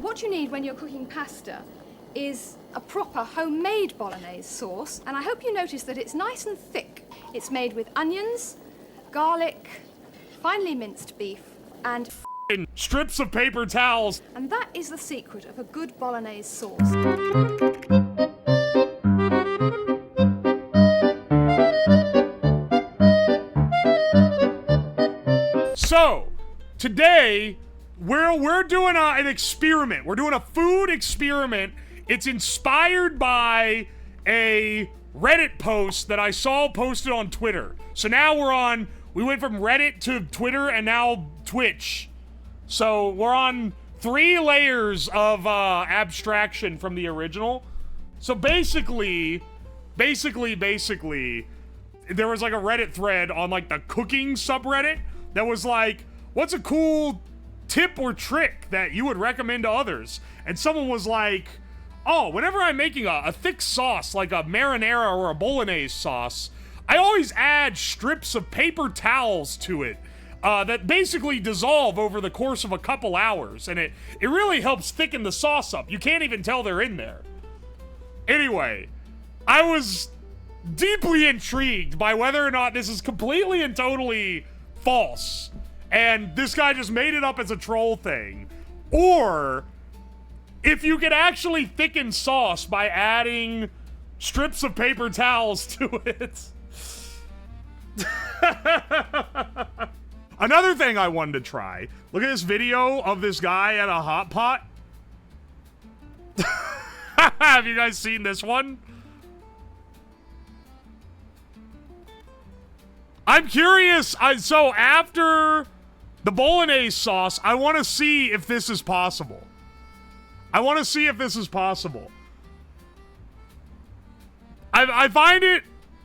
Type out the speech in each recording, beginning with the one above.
what you need when you're cooking pasta is a proper homemade bolognese sauce, and I hope you notice that it's nice and thick. It's made with onions, garlic, finely minced beef, and strips of paper towels. And that is the secret of a good bolognese sauce. So, today, we're doing an experiment. We're doing a food experiment. It's inspired by a Reddit post that I saw posted on Twitter. So now we went from Reddit to Twitter and now Twitch. So we're on 3 layers of abstraction from the original. So basically, there was like a Reddit thread on like the cooking subreddit that was like, what's a cool tip or trick that you would recommend to others? And someone was like, oh, whenever I'm making a thick sauce, like a marinara or a bolognese sauce, I always add strips of paper towels to it that basically dissolve over the course of a couple hours, and it really helps thicken the sauce up. You can't even tell they're in there. Anyway, I was deeply intrigued by whether or not this is completely and totally false, and this guy just made it up as a troll thing, or if you could actually thicken sauce by adding strips of paper towels to it. Another thing I wanted to try. Look at this video of this guy at a hot pot. Have you guys seen this one? I'm curious. So after the bolognese sauce, I want to see if this is possible. I find it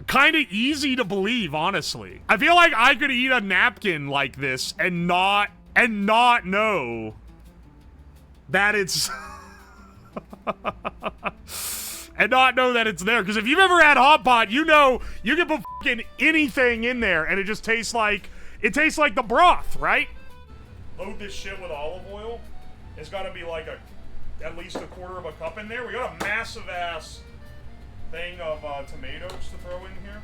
kind of easy to believe, honestly. I feel like I could eat a napkin like this and not know that it's and not know that it's there. Because if you've ever had hot pot, you know you can put fucking anything in there and it just tastes like the broth, right? Load this shit with olive oil. It's got to be like at least a quarter of a cup in there. We got a massive ass thing of tomatoes to throw in here.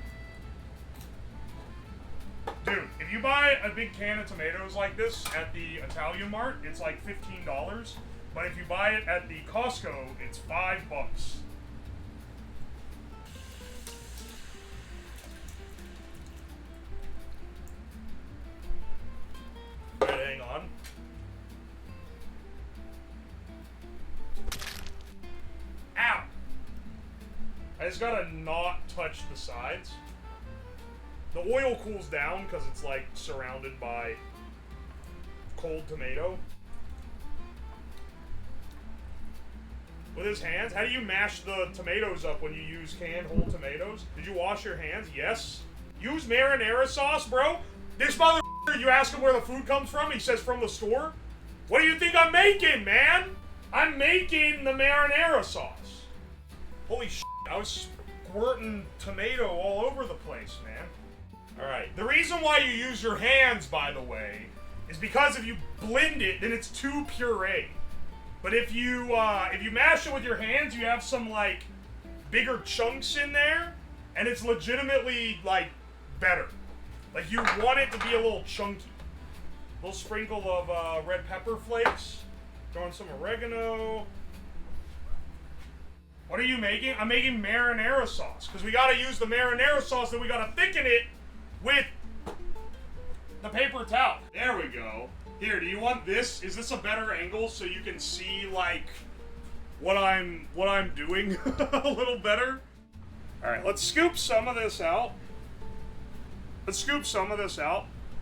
Dude, if you buy a big can of tomatoes like this at the Italian Mart, it's like $15. But if you buy it at the Costco, it's $5. Alright, hang on. Ow! I just gotta not touch the sides. The oil cools down because it's like surrounded by cold tomato. With his hands? How do you mash the tomatoes up when you use canned whole tomatoes? Did you wash your hands? Yes. Use marinara sauce, bro? This motherfucker, you ask him where the food comes from, he says from the store? What do you think I'm making, man? I'm making the marinara sauce. Holy shit, I was squirting tomato all over the place, man. Alright, the reason why you use your hands, by the way, is because if you blend it, then it's too puree. But if you mash it with your hands, you have some, like, bigger chunks in there, and it's legitimately, like, better. Like, you want it to be a little chunky. A little sprinkle of red pepper flakes. Throwing some oregano. What are you making? I'm making marinara sauce, because we gotta use the marinara sauce, then we gotta thicken it with the paper towel. There we go. Here, do you want this? Is this a better angle so you can see, like, what I'm doing a little better? Alright, let's scoop some of this out.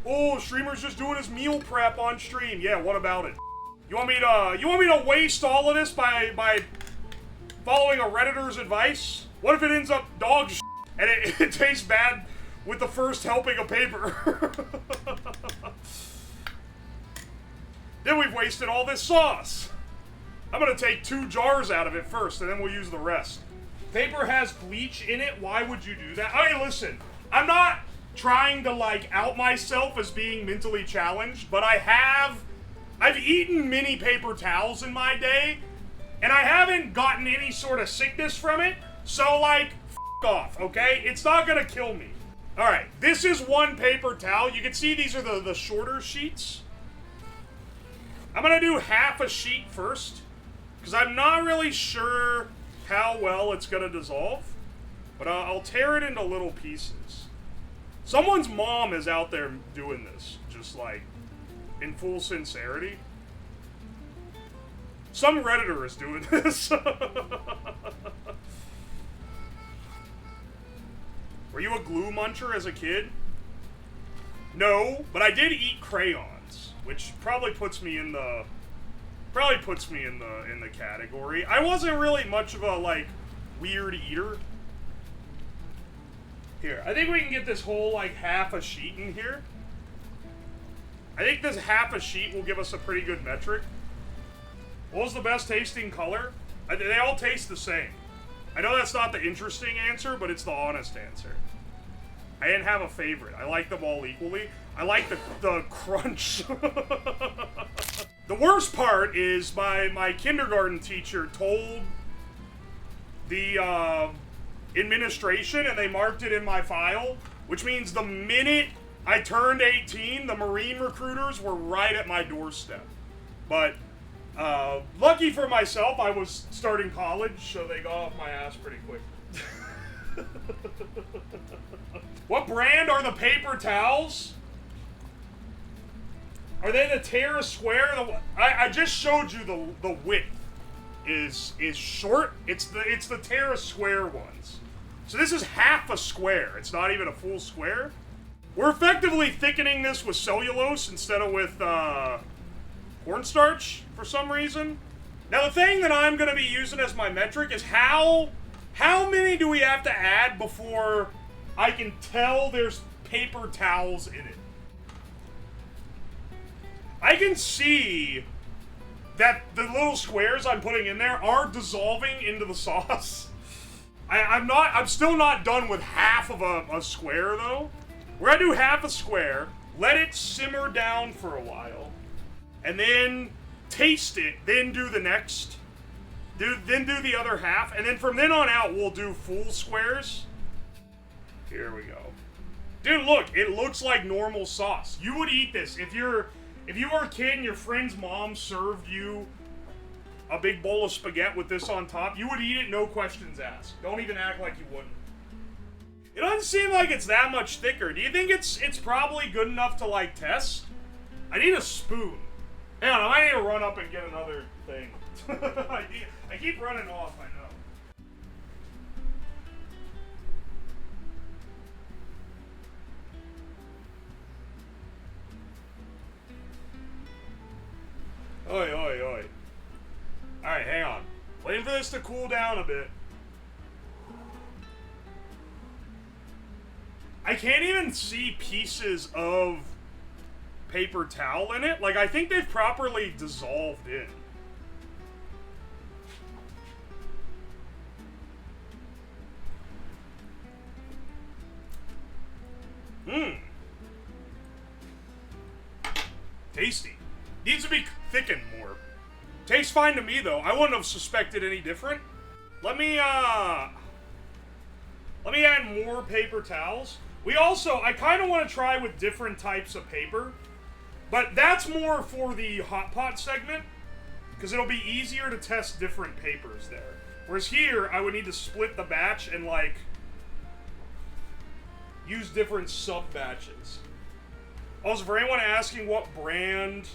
Oh, streamer's just doing his meal prep on stream. Yeah, what about it? You want me to waste all of this by following a Redditor's advice? What if it ends up dog shit and it tastes bad with the first helping of paper? Then we've wasted all this sauce. I'm gonna take 2 jars out of it first, and then we'll use the rest. Paper has bleach in it. Why would you do that? Hey, listen, I'm not trying to, like, out myself as being mentally challenged, but I have I've eaten mini paper towels in my day, and I haven't gotten any sort of sickness from it, so, like, f*** off, okay? It's not gonna kill me. Alright, this is one paper towel. You can see these are the shorter sheets. I'm gonna do half a sheet first, because I'm not really sure how well it's gonna dissolve, but I'll tear it into little pieces. Someone's mom is out there doing this, just like, in full sincerity. Some Redditor is doing this. Were you a glue muncher as a kid? No, but I did eat crayons, which probably puts me in the category. I wasn't really much of a, like, weird eater. Here, I think we can get this whole, like, half a sheet in here. I think this half a sheet will give us a pretty good metric. What was the best tasting color? They all taste the same. I know that's not the interesting answer, but it's the honest answer. I didn't have a favorite. I like them all equally. I like the crunch. The worst part is my kindergarten teacher told the administration, and they marked it in my file, which means the minute I turned 18, the Marine recruiters were right at my doorstep. But lucky for myself, I was starting college, so they got off my ass pretty quick. What brand are the paper towels? Are they the Terra Square? I just showed you the width is short. It's the Terra Square ones. So this is half a square. It's not even a full square. We're effectively thickening this with cellulose instead of with cornstarch for some reason. Now the thing that I'm going to be using as my metric is how many do we have to add before I can tell there's paper towels in it? I can see that the little squares I'm putting in there are dissolving into the sauce. I'm still not done with half of a square though. We're gonna do half a square, let it simmer down for a while, and then taste it, then do the next, then do the other half, and then from then on out we'll do full squares. Here we go. Dude, look, it looks like normal sauce. You would eat this if you were a kid and your friend's mom served you a big bowl of spaghetti with this on top, you would eat it, no questions asked. Don't even act like you wouldn't. It doesn't seem like it's that much thicker. Do you think it's probably good enough to, like, test? I need a spoon. Hang on, I might need to run up and get another thing. I keep running off, I know. Oi, oi, oi. Alright, hang on. Waiting for this to cool down a bit. I can't even see pieces of paper towel in it. Like, I think they've properly dissolved in. Tasty. Needs to be thickened more. Tastes fine to me, though. I wouldn't have suspected any different. Let me add more paper towels. I kind of want to try with different types of paper, but that's more for the hot pot segment, because it'll be easier to test different papers there. Whereas here, I would need to split the batch and, like, use different sub-batches. Also, for anyone asking what brand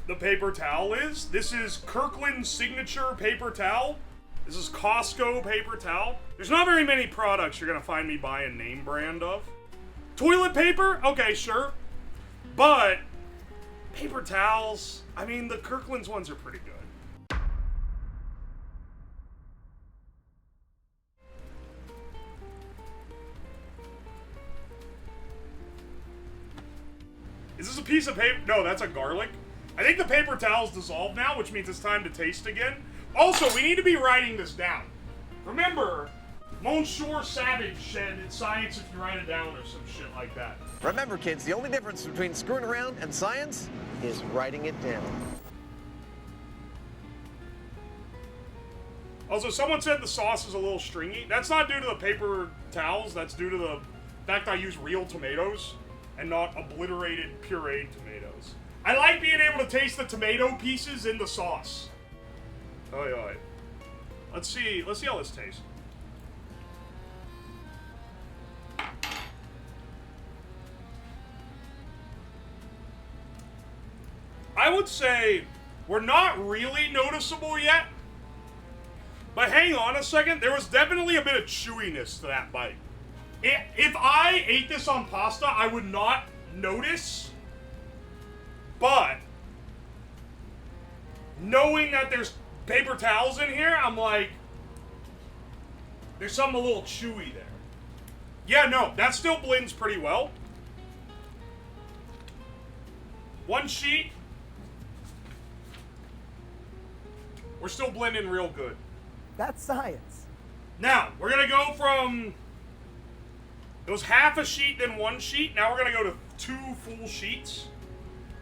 the paper towel is, this is Kirkland Signature paper towel. This is Costco paper towel. There's not very many products you're gonna find me buying name brand of. Toilet paper? Okay, sure. But paper towels, I mean, the Kirkland's ones are pretty good. Is this a piece of paper? No, that's a garlic. I think the paper towel's dissolved now, which means it's time to taste again. Also, we need to be writing this down. Remember, Monsieur Savage said it's science if you write it down or some shit like that. Remember, kids, the only difference between screwing around and science is writing it down. Also, someone said the sauce is a little stringy. That's not due to the paper towels. That's due to the fact I use real tomatoes and not obliterated pureed tomatoes. I like being able to taste the tomato pieces in the sauce. Oi, oi. Let's see how this tastes. I would say we're not really noticeable yet. But hang on a second, there was definitely a bit of chewiness to that bite. If I ate this on pasta, I would not notice. But knowing that there's paper towels in here, I'm like, there's something a little chewy there. Yeah, no, that still blends pretty well. One sheet. We're still blending real good. That's science. Now, we're gonna go from... It was half a sheet, then one sheet. Now we're gonna go to 2 full sheets.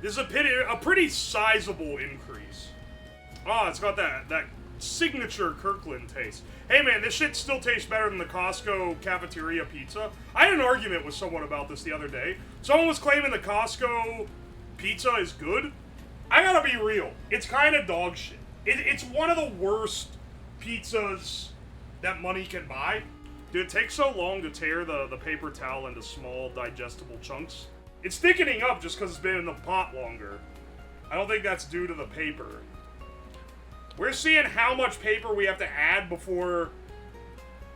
This is a pretty sizable increase. Oh, it's got that signature Kirkland taste. Hey man, this shit still tastes better than the Costco cafeteria pizza. I had an argument with someone about this the other day. Someone was claiming the Costco pizza is good. I gotta be real. It's kind of dog shit. It's one of the worst pizzas that money can buy. Dude, it takes so long to tear the paper towel into small, digestible chunks. It's thickening up just because it's been in the pot longer. I don't think that's due to the paper. We're seeing how much paper we have to add before,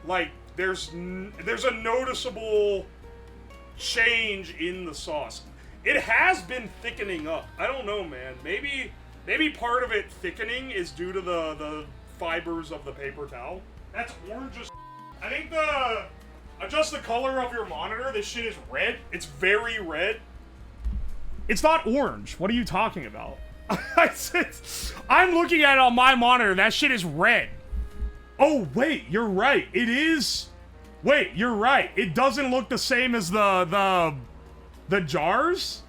like, there's a noticeable change in the sauce. It has been thickening up. I don't know, man. Maybe part of it thickening is due to the fibers of the paper towel. That's orange as I think adjust the color of your monitor. This shit is red. It's very red. It's not orange. What are you talking about? I'm looking at it on my monitor. That shit is red. Oh, wait. You're right. It is. Wait, you're right. It doesn't look the same as the jars?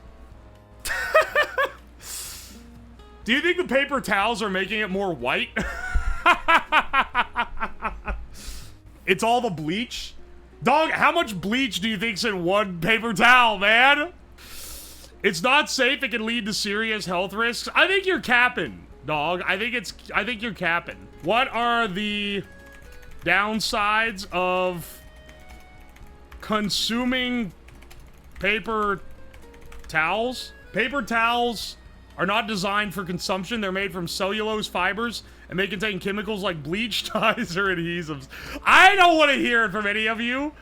Do you think the paper towels are making it more white? It's all the bleach? Dog, how much bleach do you think's in one paper towel, man? It's not safe. It can lead to serious health risks. I think you're capping, dog. I think you're capping. What are the downsides of consuming paper towels? Paper towels are not designed for consumption. They're made from cellulose fibers, and may contain chemicals like bleach, dyes, or adhesives. I don't want to hear it from any of you.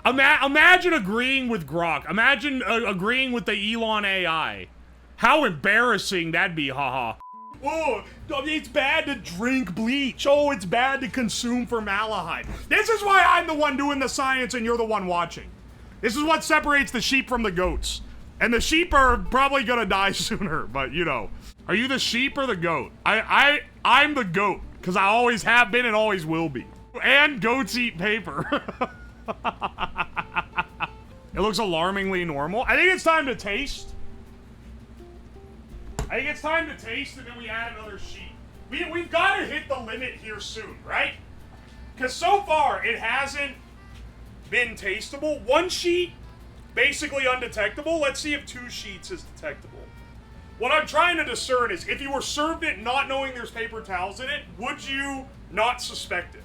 Imagine agreeing with Grok. Imagine agreeing with the Elon AI. How embarrassing that'd be, haha. Oh, it's bad to drink bleach. Oh, it's bad to consume formaldehyde. This is why I'm the one doing the science and you're the one watching. This is what separates the sheep from the goats. And the sheep are probably gonna die sooner, but you know. Are you the sheep or the goat? I'm the goat, because I always have been and always will be. And goats eat paper. It looks alarmingly normal. I think it's time to taste. And then we add another sheet. We've got to hit the limit here soon, right? Because so far, it hasn't been tastable. One sheet, basically undetectable. Let's see if 2 sheets is detectable. What I'm trying to discern is, if you were served it not knowing there's paper towels in it, would you not suspect it?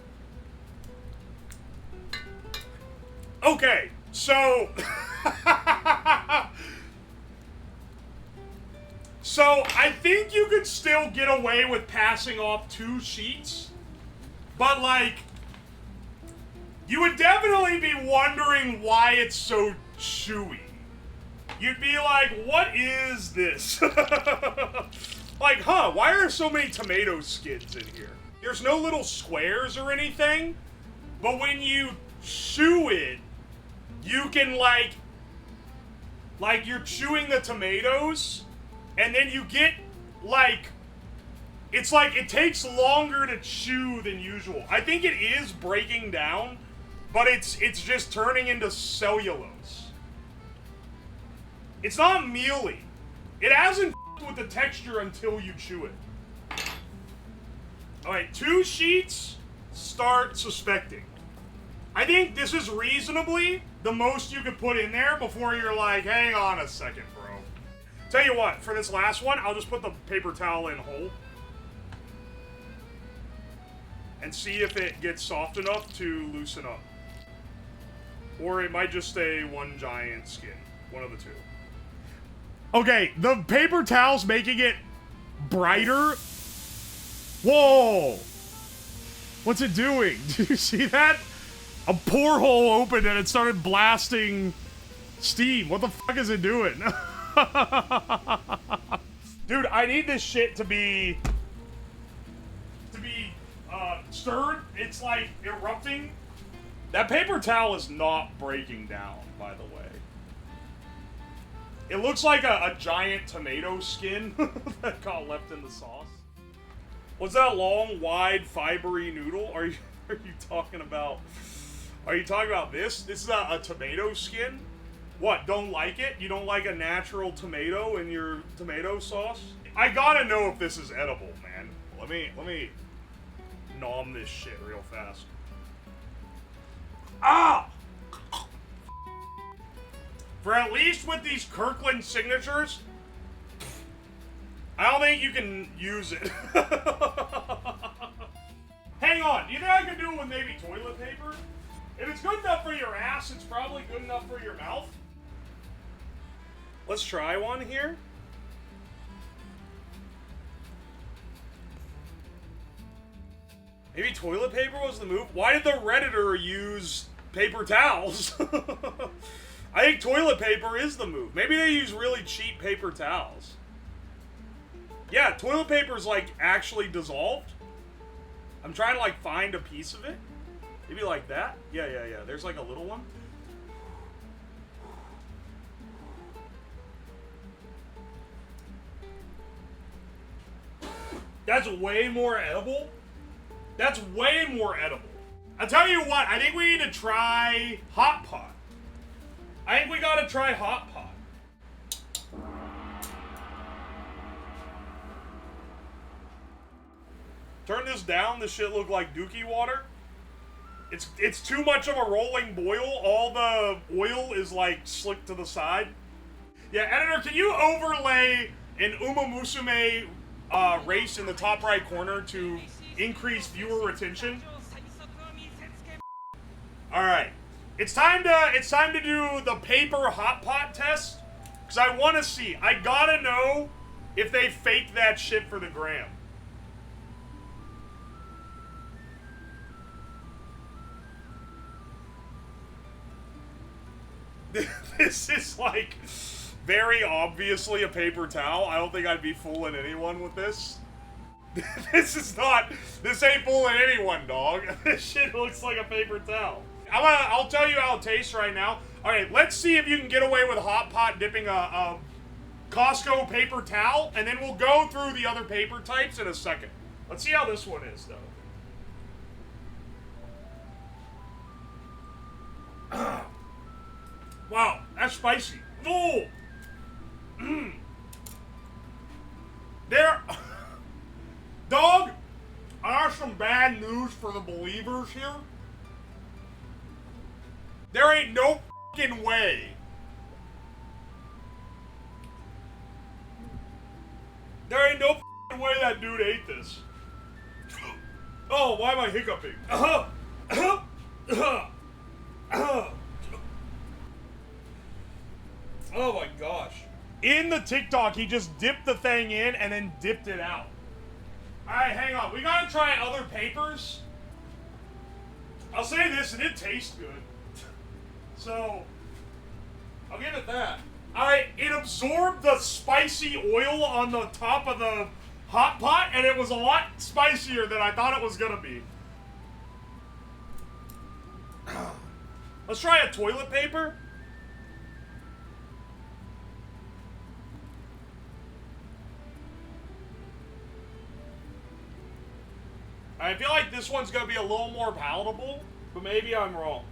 Okay, so... So, I think you could still get away with passing off 2 sheets, but, like, you would definitely be wondering why it's so chewy. You'd be like, what is this? Like, huh, why are there so many tomato skins in here? There's no little squares or anything, but when you chew it, you can, like you're chewing the tomatoes, and then you get, like, it's like it takes longer to chew than usual. I think it is breaking down, but it's just turning into cellulose. It's not mealy. It hasn't fucked with the texture until you chew it. Alright, 2 sheets, start suspecting. I think this is reasonably the most you could put in there before you're like, hang on a second, bro. Tell you what, for this last one, I'll just put the paper towel in whole. And see if it gets soft enough to loosen up. Or it might just stay one giant skin. One of the two. Okay, the paper towel's making it brighter. Whoa! What's it doing? Do you see that? A porehole opened and it started blasting steam. What the fuck is it doing? Dude, I need this shit to be stirred. It's like erupting. That paper towel is not breaking down, by the way. It looks like a giant tomato skin that got left in the sauce. What's that long, wide, fibery noodle? Are you talking about? Are you talking about this? This is a tomato skin? What, don't like it? You don't like a natural tomato in your tomato sauce? I gotta know if this is edible, man. Let me nom this shit real fast. Ah! For at least with these Kirkland signatures, I don't think you can use it. Hang on, do you think I can do it with maybe toilet paper? If it's good enough for your ass, it's probably good enough for your mouth. Let's try one here. Maybe toilet paper was the move? Why did the Redditor use paper towels? I think toilet paper is the move. Maybe they use really cheap paper towels. Yeah, toilet paper is like actually dissolved. I'm trying to like find a piece of it. Maybe like that. Yeah. There's like a little one. That's way more edible. That's way more edible. I'll tell you what, I think we need to try Hot Pot. I think we gotta try Hot Pot. Turn this down, this shit look like dookie water. It's too much of a rolling boil. All the oil is like slicked to the side. Yeah, editor, can you overlay an Uma Musume race in the top right corner to increase viewer retention? Alright. It's time to do the paper hot pot test. Because I want to see. I gotta know if they faked that shit for the gram. This is like very obviously a paper towel. I don't think I'd be fooling anyone with this. This ain't fooling anyone, dog. This shit looks like a paper towel. I'll tell you how it tastes right now. Alright, let's see if you can get away with Hot Pot dipping a Costco paper towel, and then we'll go through the other paper types in a second. Let's see how this one is, though. Wow, that's spicy. Oh! Dog, I have some bad news for the believers here. There ain't no fucking way. There ain't no fucking way that dude ate this. Oh, why am I hiccuping? Oh my gosh. In the TikTok, he just dipped the thing in and then dipped it out. Alright, hang on. We gotta try other papers. I'll say this, it did taste good. So, I'll give it that. Alright, it absorbed the spicy oil on the top of the hot pot, and it was a lot spicier than I thought it was gonna be. Let's try a toilet paper. I feel like this one's gonna be a little more palatable, but maybe I'm wrong.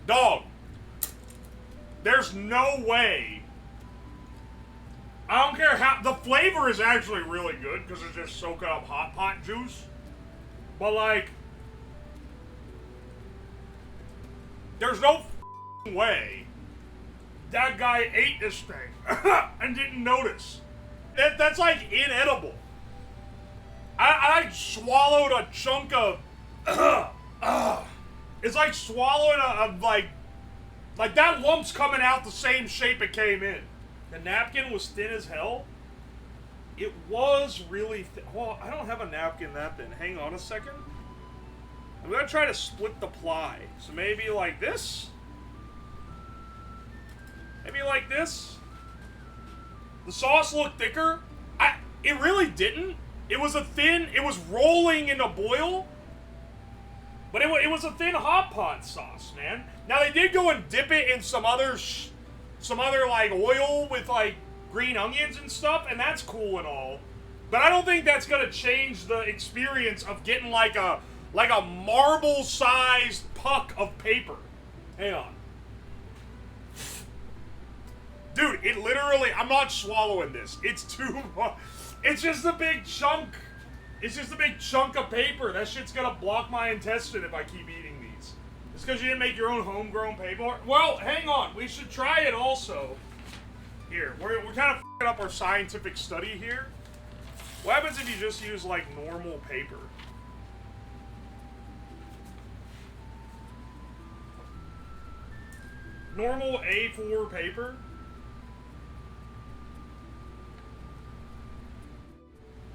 Dog. There's no way. I don't care how. The flavor is actually really good because it's just soaking up hot pot juice. But, like, there's no way that guy ate this thing and didn't notice. That's like inedible. I swallowed a chunk of. It's like swallowing a like that lump's coming out the same shape it came in. The napkin was thin as hell. It was really thin. Well, I don't have a napkin that thin. Hang on a second. I'm gonna try to split the ply. So maybe like this? Maybe like this? The sauce looked thicker. It really didn't. It was it was rolling in a boil. But it was a thin hot pot sauce, man. Now they did go and dip it in some other like oil with like green onions and stuff, and that's cool and all. But I don't think that's gonna change the experience of getting like a marble-sized puck of paper. Hang on. Dude, it literally, I'm not swallowing this. It's too much. It's just a big chunk. It's just a big chunk of paper. That shit's gonna block my intestine if I keep eating these. It's because you didn't make your own homegrown paper? Well, hang on. We should try it also. Here, we're kind of f***ing up our scientific study here. What happens if you just use, like, normal paper? Normal A4 paper?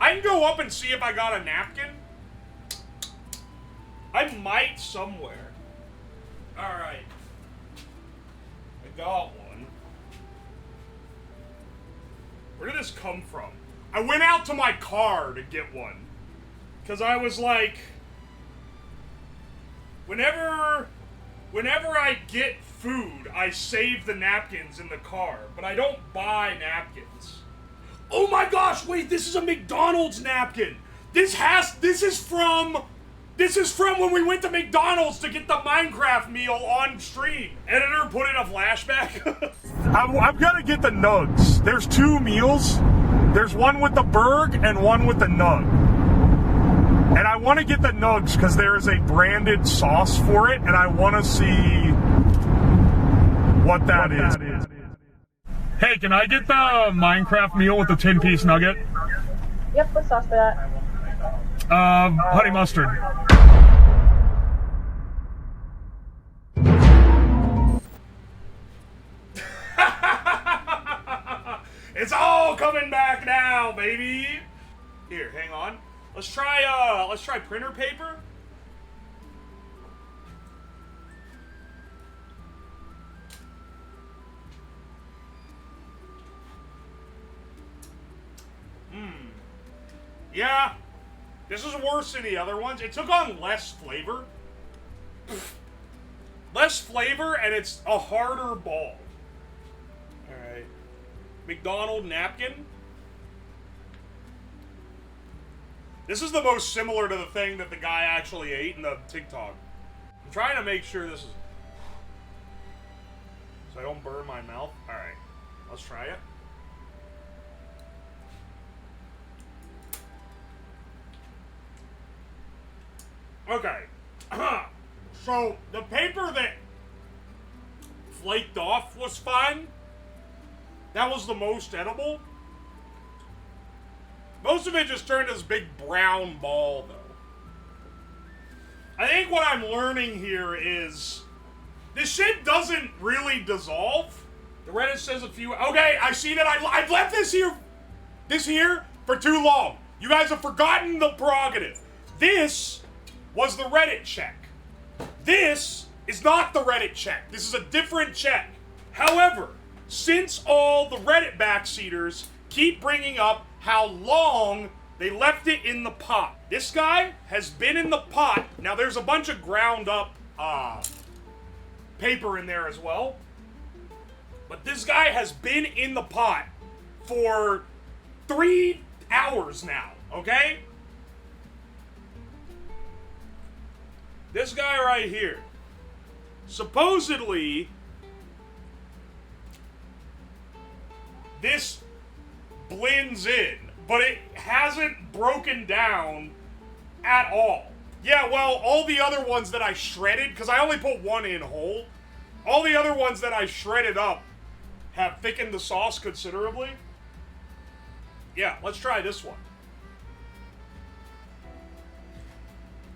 I can go up and see if I got a napkin. I might somewhere. Alright. I got one. Where did this come from? I went out to my car to get one. Because I was like... Whenever I get food, I save the napkins in the car. But I don't buy napkins. Oh my gosh, wait, this is a McDonald's napkin. This is from when we went to McDonald's to get the Minecraft meal on stream. Editor, put in a flashback. I'm gonna get the nugs. There's two meals. There's one with the burg and one with the nug. And I want to get the nugs because there is a branded sauce for it, and I want to see what that is. Hey, can I get the Minecraft meal with the 10-piece nugget? Yep, what sauce for that? Honey mustard. It's all coming back now, baby. Here, hang on. Let's try printer paper. Yeah, this is worse than the other ones. It took on less flavor. Less flavor, and it's a harder ball. Alright. McDonald's napkin. This is the most similar to the thing that the guy actually ate in the TikTok. I'm trying to make sure this is... so I don't burn my mouth. Alright, let's try it. Okay, so the paper that flaked off was fine. That was the most edible. Most of it just turned this big brown ball, though. I think what I'm learning here is this shit doesn't really dissolve. The Reddit says a few... okay, I see that I've left this here for too long. You guys have forgotten the prerogative. This was the Reddit check. This is not the Reddit check. This is a different check. However, since all the Reddit backseaters keep bringing up how long they left it in the pot, this guy has been in the pot. Now, there's a bunch of ground up paper in there as well. But this guy has been in the pot for 3 hours now, okay? This guy right here. supposedly, this blends in, but it hasn't broken down at all. Yeah, well, all the other ones that I shredded, because I only put one in whole, all the other ones that I shredded up have thickened the sauce considerably. Yeah, let's try this one.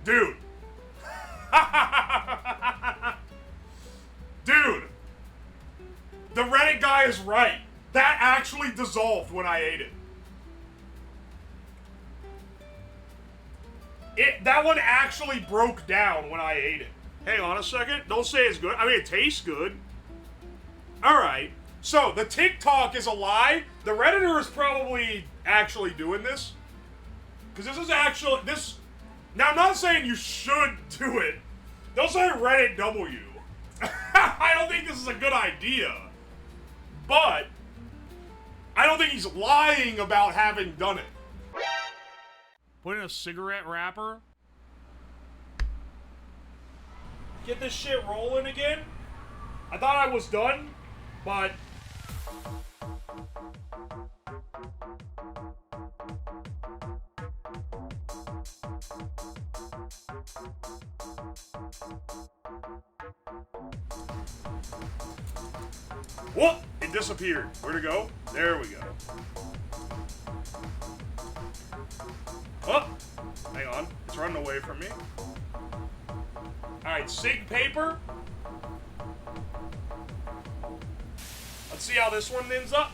Dude. Dude. The Reddit guy is right. That actually dissolved when I ate it. That one actually broke down when I ate it. Hang on a second. Don't say it's good. I mean, it tastes good. Alright. So, the TikTok is a lie. The Redditor is probably actually doing this. Because this is actually... Now, I'm not saying you should do it. Don't say Reddit W. I don't think this is a good idea. But, I don't think he's lying about having done it. Put in a cigarette wrapper. Get this shit rolling again. I thought I was done, but... Whoop! It disappeared. Where'd it go? There we go. Oh! Hang on. It's running away from me. Alright, sig paper. Let's see how this one ends up.